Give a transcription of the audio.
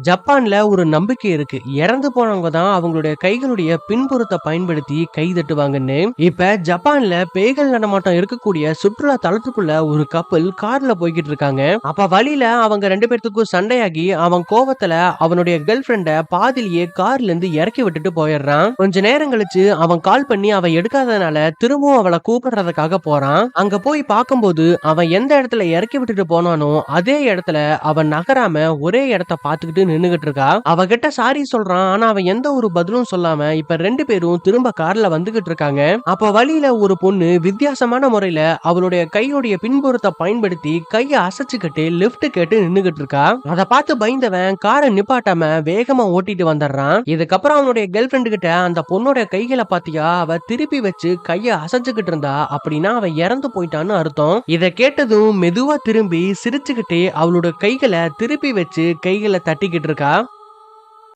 ஜப்பான்ல ஒரு நம்பிக்கை இருக்கு, இறந்து போனவங்க தான் அவங்களுடைய கைகளுடைய பின்புறத்தை பயன்படுத்தி கை தட்டுவாங்கன்னு. இப்ப ஜப்பான்ல பேய்கள் நடமாட்டம் இருக்கக்கூடிய சுற்றுலா தளத்துக்குள்ள ஒரு கப்பல் கார்ல போய்கிட்டு இருக்காங்க. அப்ப வழியில அவங்க ரெண்டு பேர்த்துக்கும் சண்டையாகி அவன் கோவத்துல அவனுடைய கேர்ள் ஃபிரெண்ட பாதிலேயே கார்ல இருந்து இறக்கி விட்டுட்டு போயிடுறான். கொஞ்ச நேரம் கழிச்சு அவன் கால் பண்ணி அவ எடுக்காதனால திரும்பவும் அவளை கூப்பிடுறதுக்காக போறான். அங்க போய் பார்க்கும்போது அவன் எந்த இடத்துல இறக்கி விட்டுட்டு போனானோ அதே இடத்துல அவன் நகராம ஒரே இடத்த பார்த்துக்கிட்டு நின்னுகிட்டு இருக்கா. அவகிட்ட சாரி சொல்றான், ஆனா அவன் எந்த ஒரு பதிலும் சொல்லாம இப்ப ரெண்டு பேரும் திரும்ப கார்ல வந்துகிட்டு இருக்காங்க. அப்ப வழியில ஒரு பொண்ணு வித்தியாசமான முறையில அவளுடைய கையோடைய பின்புறத்தை பயன்படுத்தி கையை அசைச்சுக்கிட்டு லிப்ட் கேட்டு நின்னுகிட்டு இருக்கா. அதை பார்த்து பயந்தவன் காரை நிப்பாட்டாம வேகமா ஓட்டிட்டு வந்துடுறான். இதுக்கப்புறம் அவனுடைய கேர்ள் ஃபிரெண்டு கிட்ட அந்த பொண்ணோட கைகளை பாத்தியா, அவ திருப்பி வச்சு கையை அசைச்சுக்கிட்டு இருந்தா, அப்படின்னா அவ இறந்து போயிட்டான்னு அர்த்தம். இதை கேட்டதும் மெதுவா திரும்பி சிரிச்சுக்கிட்டே அவளோட கைகளை திருப்பி வச்சு கைகளை தட்டிக்கிட்டு இருக்கா.